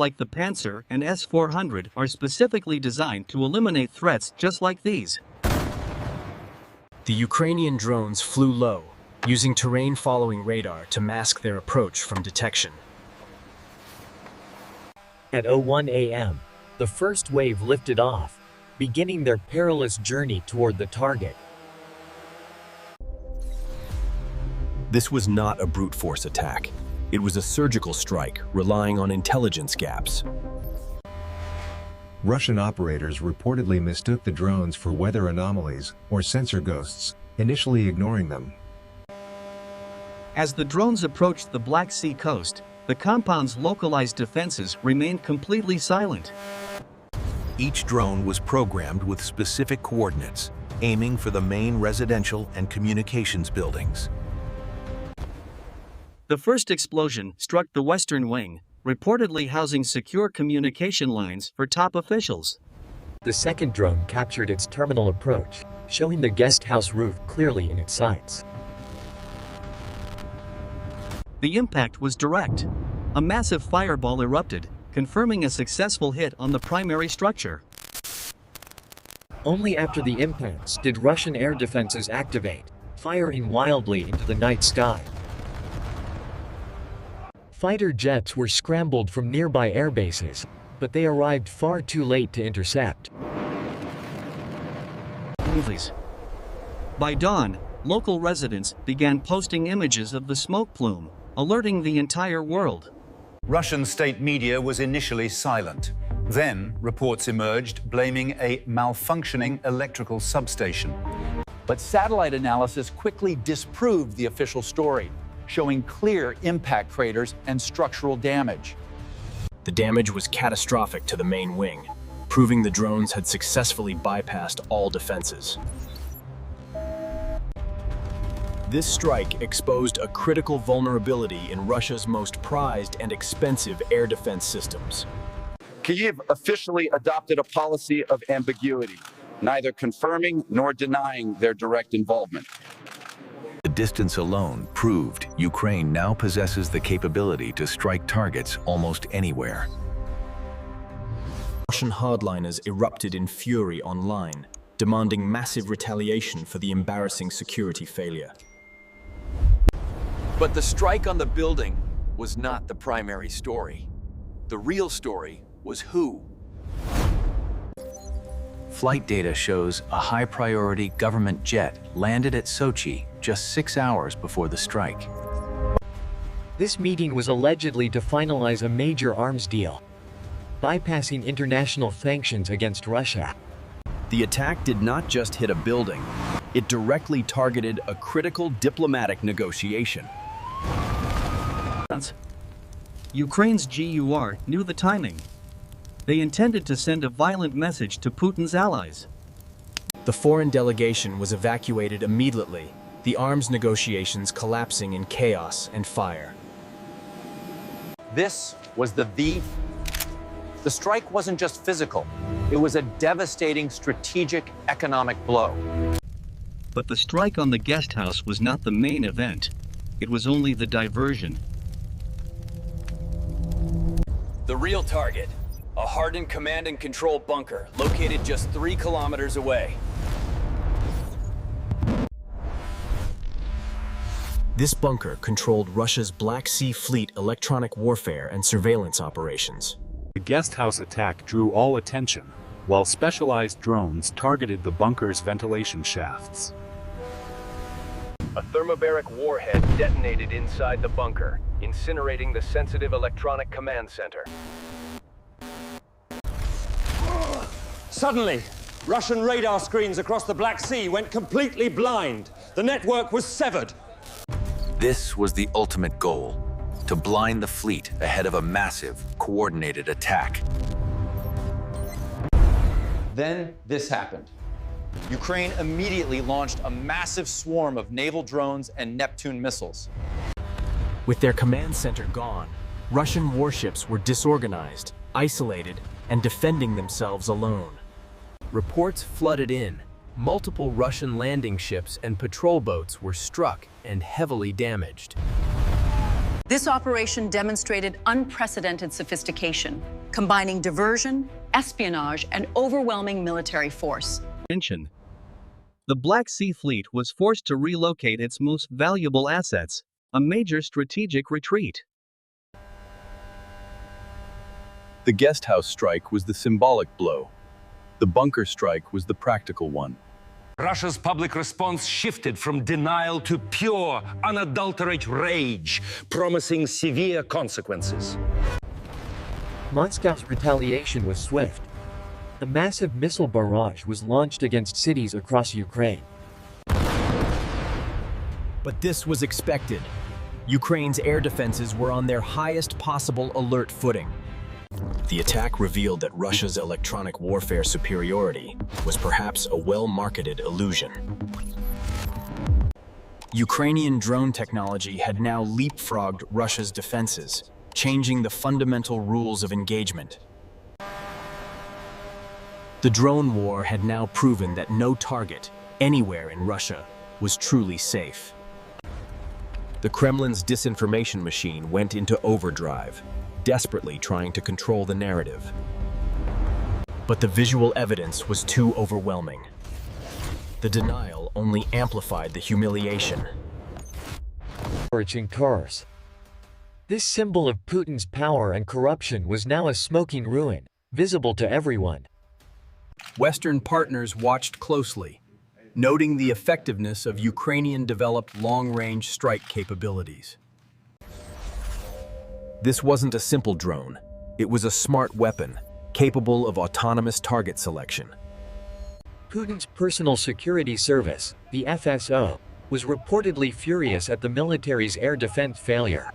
like the Panzer and S-400, are specifically designed to eliminate threats just like these. The Ukrainian drones flew low, using terrain-following radar to mask their approach from detection. At 01 a.m., the first wave lifted off, beginning their perilous journey toward the target. This was not a brute force attack. It was a surgical strike relying on intelligence gaps. Russian operators reportedly mistook the drones for weather anomalies or sensor ghosts, initially ignoring them. As the drones approached the Black Sea coast, the compound's localized defenses remained completely silent. Each drone was programmed with specific coordinates, aiming for the main residential and communications buildings. The first explosion struck the western wing, reportedly housing secure communication lines for top officials. The second drone captured its terminal approach, showing the guest house roof clearly in its sights. The impact was direct. A massive fireball erupted, confirming a successful hit on the primary structure. Only after the impacts did Russian air defenses activate, firing wildly into the night sky. Fighter jets were scrambled from nearby air bases, but they arrived far too late to intercept. By dawn, local residents began posting images of the smoke plume, alerting the entire world. Russian state media was initially silent. Then, reports emerged blaming a malfunctioning electrical substation. But satellite analysis quickly disproved the official story, showing clear impact craters and structural damage. The damage was catastrophic to the main wing, proving the drones had successfully bypassed all defenses. This strike exposed a critical vulnerability in Russia's most prized and expensive air defense systems. Kyiv officially adopted a policy of ambiguity, neither confirming nor denying their direct involvement. The distance alone proved Ukraine now possesses the capability to strike targets almost anywhere. Russian hardliners erupted in fury online, demanding massive retaliation for the embarrassing security failure. But the strike on the building was not the primary story. The real story was who. Flight data shows a high-priority government jet landed at Sochi just 6 hours before the strike. This meeting was allegedly to finalize a major arms deal, bypassing international sanctions against Russia. The attack did not just hit a building, it directly targeted a critical diplomatic negotiation. Ukraine's GUR knew the timing. They intended to send a violent message to Putin's allies. The foreign delegation was evacuated immediately, the arms negotiations collapsing in chaos and fire. This was the V. The strike wasn't just physical. It was a devastating strategic economic blow. But the strike on the guest house was not the main event. It was only the diversion. The real target, a hardened command and control bunker located just 3 kilometers away. This bunker controlled Russia's Black Sea Fleet electronic warfare and surveillance operations. The guest house attack drew all attention, while specialized drones targeted the bunker's ventilation shafts. A thermobaric warhead detonated inside the bunker, incinerating the sensitive electronic command center. Suddenly, Russian radar screens across the Black Sea went completely blind. The network was severed. This was the ultimate goal, to blind the fleet ahead of a massive, coordinated attack. Then this happened. Ukraine immediately launched a massive swarm of naval drones and Neptune missiles. With their command center gone, Russian warships were disorganized, isolated, and defending themselves alone. Reports flooded in. Multiple Russian landing ships and patrol boats were struck and heavily damaged. This operation demonstrated unprecedented sophistication, combining diversion, espionage, and overwhelming military force. The Black Sea Fleet was forced to relocate its most valuable assets, a major strategic retreat. The guest house strike was the symbolic blow. The bunker strike was the practical one. Russia's public response shifted from denial to pure, unadulterated rage, promising severe consequences. Moscow's retaliation was swift. A massive missile barrage was launched against cities across Ukraine. But this was expected. Ukraine's air defenses were on their highest possible alert footing. The attack revealed that Russia's electronic warfare superiority was perhaps a well-marketed illusion. Ukrainian drone technology had now leapfrogged Russia's defenses, changing the fundamental rules of engagement. The drone war had now proven that no target, anywhere in Russia, was truly safe. The Kremlin's disinformation machine went into overdrive, desperately trying to control the narrative. But the visual evidence was too overwhelming. The denial only amplified the humiliation. Encouraging cars. This symbol of Putin's power and corruption was now a smoking ruin, visible to everyone. Western partners watched closely, noting the effectiveness of Ukrainian-developed long-range strike capabilities. This wasn't a simple drone. It was a smart weapon, capable of autonomous target selection. Putin's personal security service, the FSO, was reportedly furious at the military's air defense failure.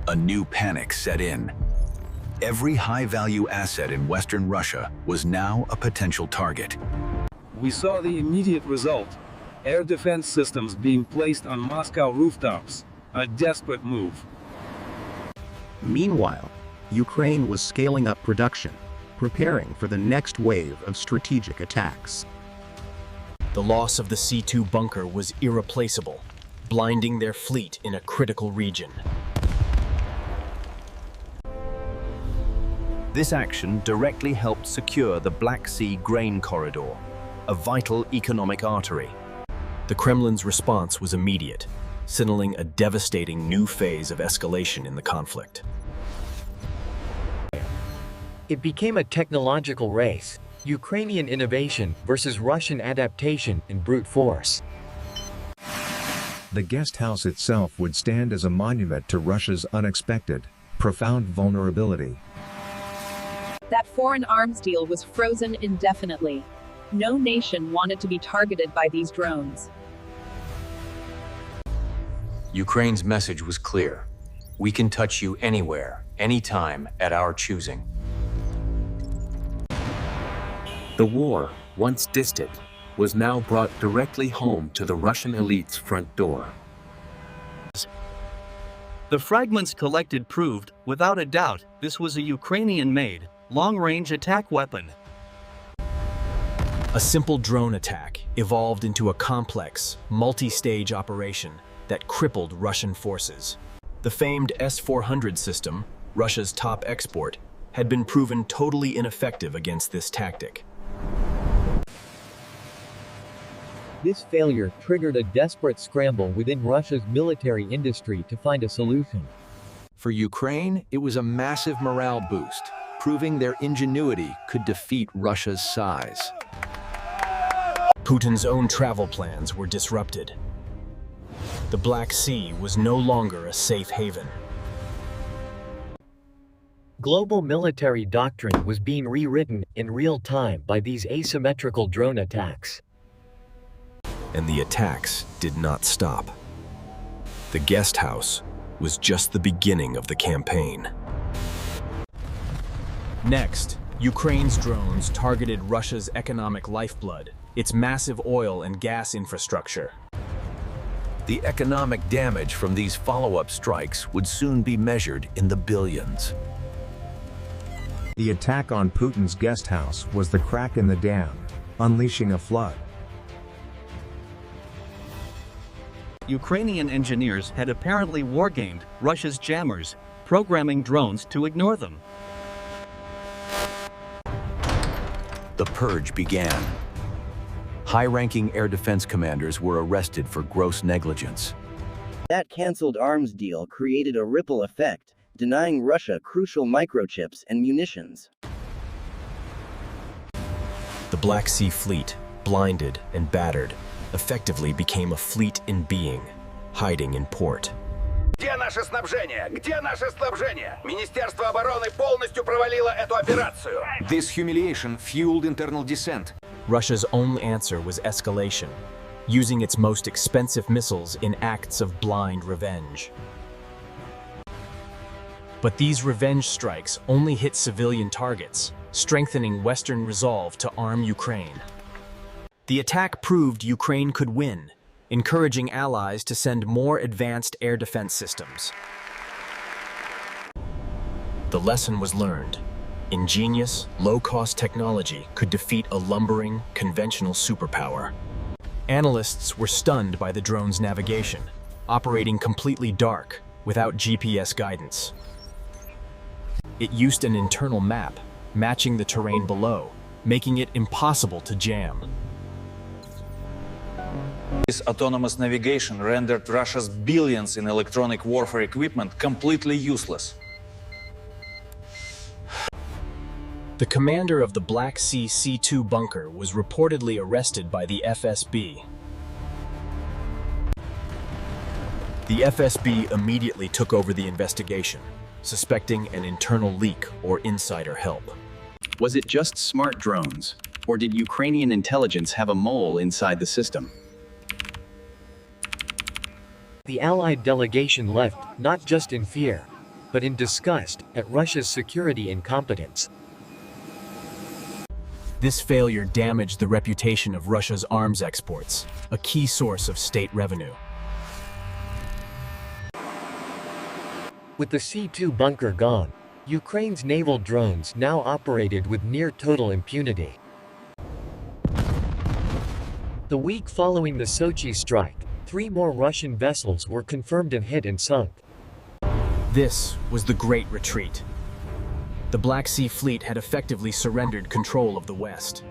A new panic set in. Every high-value asset in Western Russia was now a potential target. We saw the immediate result: air defense systems being placed on Moscow rooftops, a desperate move. Meanwhile, Ukraine was scaling up production, preparing for the next wave of strategic attacks. The loss of the C-2 bunker was irreplaceable, blinding their fleet in a critical region. This action directly helped secure the Black Sea grain corridor, a vital economic artery. The Kremlin's response was immediate, signaling a devastating new phase of escalation in the conflict. It became a technological race, Ukrainian innovation versus Russian adaptation and brute force. The guest house itself would stand as a monument to Russia's unexpected, profound vulnerability. That foreign arms deal was frozen indefinitely. No nation wanted to be targeted by these drones. Ukraine's message was clear. We can touch you anywhere, anytime, at our choosing. The war, once distant, was now brought directly home to the Russian elite's front door. The fragments collected proved, without a doubt, this was a Ukrainian-made, long-range attack weapon. A simple drone attack evolved into a complex, multi-stage operation that crippled Russian forces. The famed S-400 system, Russia's top export, had been proven totally ineffective against this tactic. This failure triggered a desperate scramble within Russia's military industry to find a solution. For Ukraine, it was a massive morale boost, proving their ingenuity could defeat Russia's size. Putin's own travel plans were disrupted. The Black Sea was no longer a safe haven. Global military doctrine was being rewritten in real time by these asymmetrical drone attacks. And the attacks did not stop. The guest house was just the beginning of the campaign. Next, Ukraine's drones targeted Russia's economic lifeblood, its massive oil and gas infrastructure. The economic damage from these follow-up strikes would soon be measured in the billions. The attack on Putin's guest house was the crack in the dam, unleashing a flood. Ukrainian engineers had apparently wargamed Russia's jammers, programming drones to ignore them. The purge began. High-ranking air defense commanders were arrested for gross negligence. That cancelled arms deal created a ripple effect, denying Russia crucial microchips and munitions. The Black Sea Fleet, blinded and battered, effectively became a fleet in being, hiding in port. Где наше снабжение? Где наше снабжение? Министерство обороны полностью провалило эту операцию. This humiliation fueled internal dissent. Russia's only answer was escalation, using its most expensive missiles in acts of blind revenge. But these revenge strikes only hit civilian targets, strengthening Western resolve to arm Ukraine. The attack proved Ukraine could win, encouraging allies to send more advanced air defense systems. The lesson was learned. Ingenious, low-cost technology could defeat a lumbering, conventional superpower. Analysts were stunned by the drone's navigation, operating completely dark, without GPS guidance. It used an internal map, matching the terrain below, making it impossible to jam. This autonomous navigation rendered Russia's billions in electronic warfare equipment completely useless. The commander of the Black Sea C-2 bunker was reportedly arrested by the FSB. The FSB immediately took over the investigation, suspecting an internal leak or insider help. Was it just smart drones, or did Ukrainian intelligence have a mole inside the system? The Allied delegation left, not just in fear, but in disgust at Russia's security incompetence. This failure damaged the reputation of Russia's arms exports, a key source of state revenue. With the C-2 bunker gone, Ukraine's naval drones now operated with near total impunity. The week following the Sochi strike, 3 more Russian vessels were confirmed to hit and sunk. This was the Great Retreat. The Black Sea Fleet had effectively surrendered control of the West.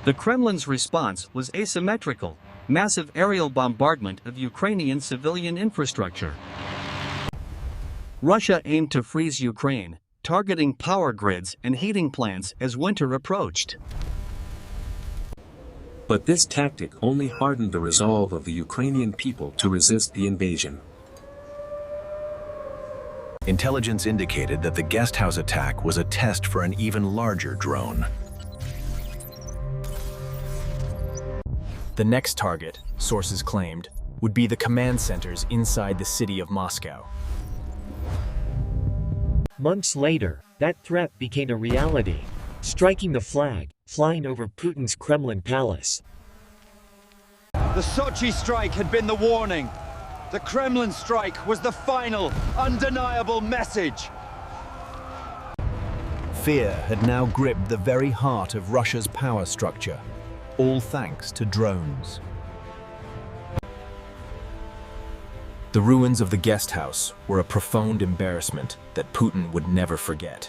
The Kremlin's response was asymmetrical, massive aerial bombardment of Ukrainian civilian infrastructure. Russia aimed to freeze Ukraine, targeting power grids and heating plants as winter approached. But this tactic only hardened the resolve of the Ukrainian people to resist the invasion. Intelligence indicated that the guest house attack was a test for an even larger drone. The next target, sources claimed, would be the command centers inside the city of Moscow. Months later, that threat became a reality, striking the flag, flying over Putin's Kremlin palace. The Sochi strike had been the warning. The Kremlin strike was the final, undeniable message. Fear had now gripped the very heart of Russia's power structure, all thanks to drones. The ruins of the guest house were a profound embarrassment that Putin would never forget.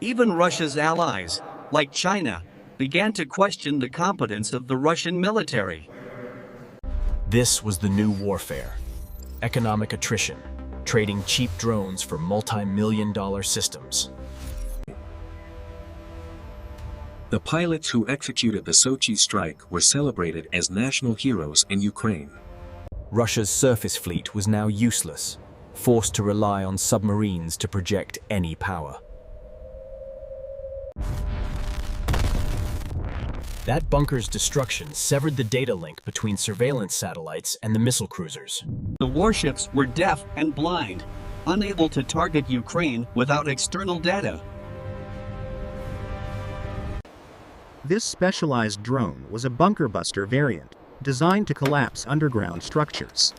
Even Russia's allies, like China, began to question the competence of the Russian military. This was the new warfare. Economic attrition, trading cheap drones for multi-million-dollar systems. The pilots who executed the Sochi strike were celebrated as national heroes in Ukraine. Russia's surface fleet was now useless, forced to rely on submarines to project any power. That bunker's destruction severed the data link between surveillance satellites and the missile cruisers. The warships were deaf and blind, unable to target Ukraine without external data. This specialized drone was a bunker buster variant, designed to collapse underground structures.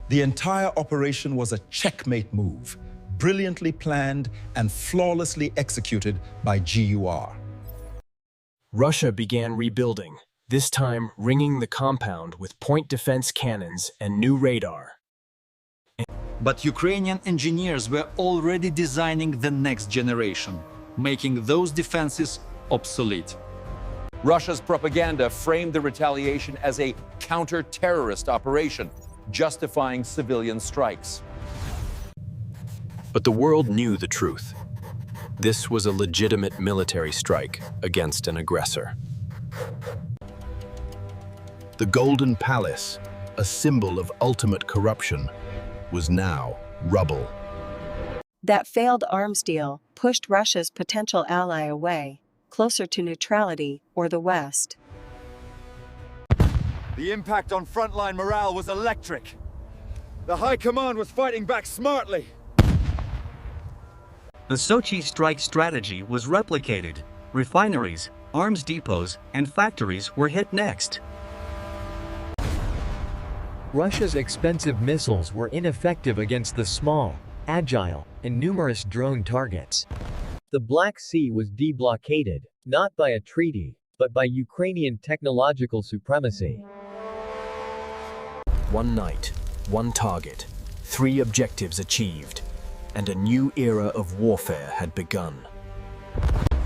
The entire operation was a checkmate move, brilliantly planned and flawlessly executed by GUR. Russia began rebuilding, this time ringing the compound with point defense cannons and new radar. But Ukrainian engineers were already designing the next generation, making those defenses obsolete. Russia's propaganda framed the retaliation as a counter-terrorist operation, justifying civilian strikes. But the world knew the truth. This was a legitimate military strike against an aggressor. The Golden Palace, a symbol of ultimate corruption, was now rubble. That failed arms deal pushed Russia's potential ally away, closer to neutrality or the West. The impact on frontline morale was electric. The High Command was fighting back smartly. The Sochi strike strategy was replicated. Refineries, arms depots, and factories were hit next. Russia's expensive missiles were ineffective against the small, agile, and numerous drone targets. The Black Sea was deblockaded, not by a treaty, but by Ukrainian technological supremacy. One night, one target, 3 objectives achieved, and a new era of warfare had begun.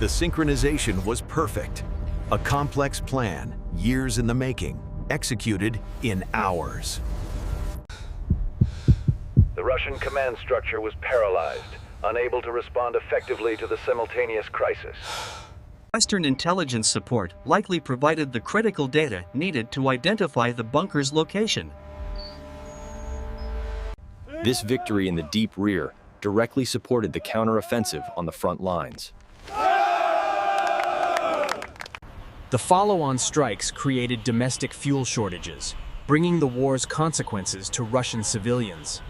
The synchronization was perfect. A complex plan, years in the making, executed in hours. The Russian command structure was paralyzed, unable to respond effectively to the simultaneous crisis. Western intelligence support likely provided the critical data needed to identify the bunker's location. This victory in the deep rear directly supported the counteroffensive on the front lines. The follow-on strikes created domestic fuel shortages, bringing the war's consequences to Russian civilians.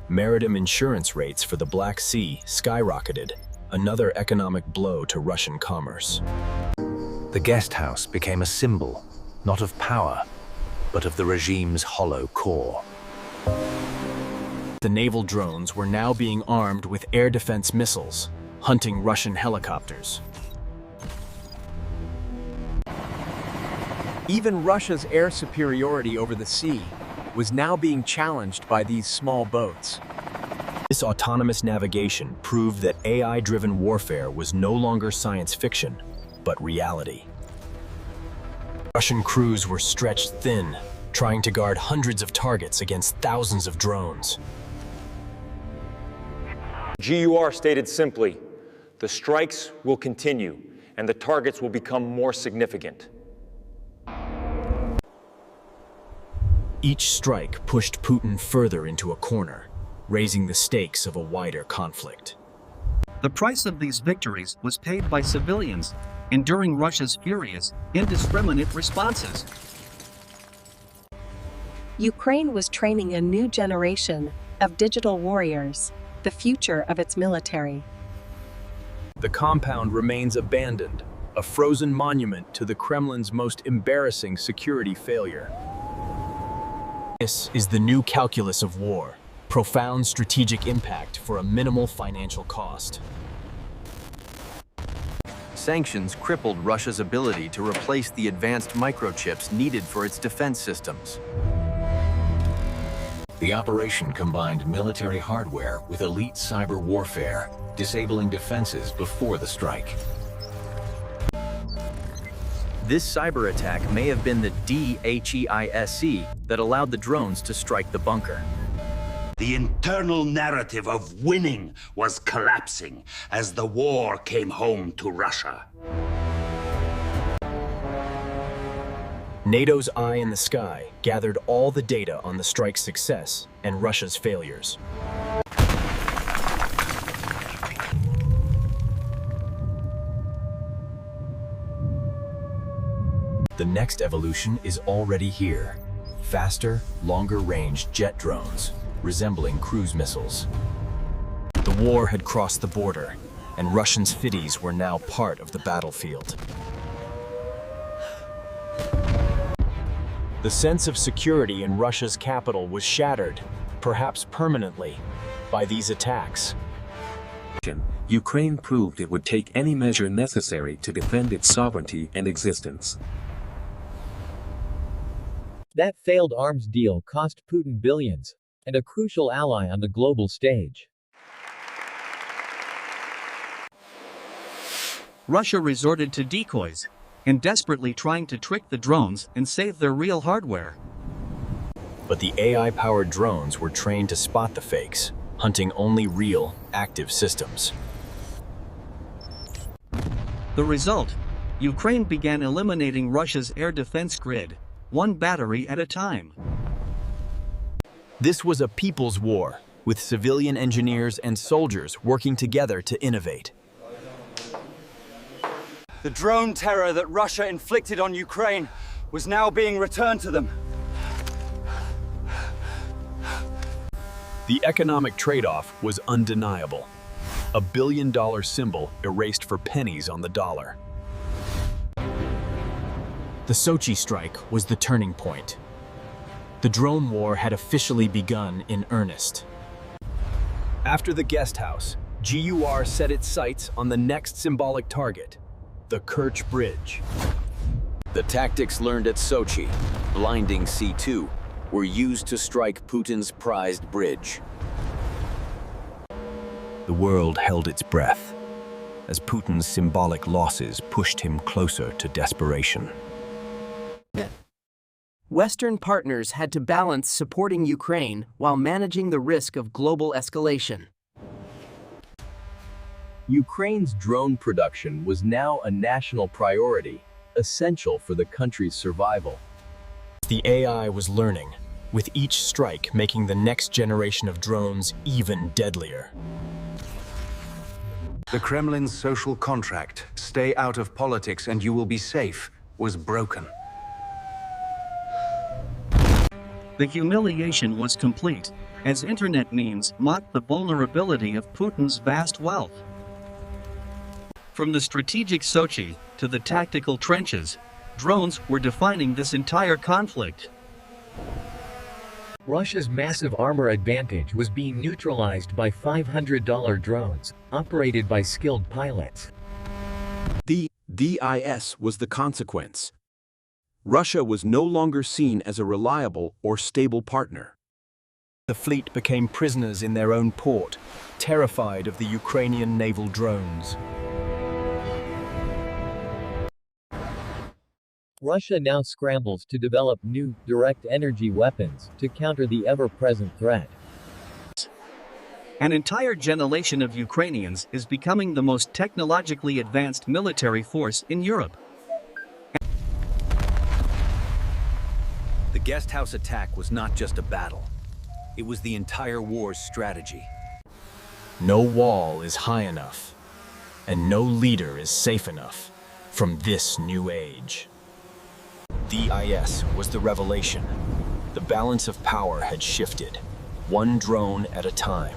Maritime insurance rates for the Black Sea skyrocketed, another economic blow to Russian commerce. The guest house became a symbol, not of power, but of the regime's hollow core. The naval drones were now being armed with air defense missiles, hunting Russian helicopters. Even Russia's air superiority over the sea was now being challenged by these small boats. This autonomous navigation proved that AI-driven warfare was no longer science fiction, but reality. Russian crews were stretched thin, trying to guard hundreds of targets against thousands of drones. GUR stated simply, the strikes will continue and the targets will become more significant. Each strike pushed Putin further into a corner, raising the stakes of a wider conflict. The price of these victories was paid by civilians, enduring Russia's furious, indiscriminate responses. Ukraine was training a new generation of digital warriors, the future of its military. The compound remains abandoned, a frozen monument to the Kremlin's most embarrassing security failure. This is the new calculus of war, profound strategic impact for a minimal financial cost. Sanctions crippled Russia's ability to replace the advanced microchips needed for its defense systems. The operation combined military hardware with elite cyber warfare, disabling defenses before the strike. This cyber attack may have been the DHEISC that allowed the drones to strike the bunker. The internal narrative of winning was collapsing as the war came home to Russia. NATO's eye in the sky gathered all the data on the strike's success and Russia's failures. The next evolution is already here. Faster, longer-range jet drones, resembling cruise missiles. The war had crossed the border, and Russian cities were now part of the battlefield. The sense of security in Russia's capital was shattered, perhaps permanently, by these attacks. Ukraine proved it would take any measure necessary to defend its sovereignty and existence. That failed arms deal cost Putin billions, and a crucial ally on the global stage. Russia resorted to decoys, and desperately trying to trick the drones and save their real hardware. But the AI-powered drones were trained to spot the fakes, hunting only real, active systems. The result? Ukraine began eliminating Russia's air defense grid, one battery at a time. This was a people's war, with civilian engineers and soldiers working together to innovate. The drone terror that Russia inflicted on Ukraine was now being returned to them. The economic trade-off was undeniable. A billion-dollar symbol erased for pennies on the dollar. The Sochi strike was the turning point. The drone war had officially begun in earnest. After the guest house, GUR set its sights on the next symbolic target, the Kerch Bridge. The tactics learned at Sochi, blinding C-2, were used to strike Putin's prized bridge. The world held its breath, as Putin's symbolic losses pushed him closer to desperation. Western partners had to balance supporting Ukraine while managing the risk of global escalation. Ukraine's drone production was now a national priority, essential for the country's survival. The AI was learning, with each strike making the next generation of drones even deadlier. The Kremlin's social contract, stay out of politics and you will be safe, was broken. The humiliation was complete, as internet memes mocked the vulnerability of Putin's vast wealth. From the strategic Sochi to the tactical trenches, drones were defining this entire conflict. Russia's massive armor advantage was being neutralized by $500 drones, operated by skilled pilots. The DIS was the consequence. Russia was no longer seen as a reliable or stable partner. The fleet became prisoners in their own port, terrified of the Ukrainian naval drones. Russia now scrambles to develop new, direct energy weapons to counter the ever-present threat. An entire generation of Ukrainians is becoming the most technologically advanced military force in Europe. The guest house attack was not just a battle. It was the entire war's strategy. No wall is high enough, and no leader is safe enough from this new age. DIS was the revelation. The balance of power had shifted, one drone at a time.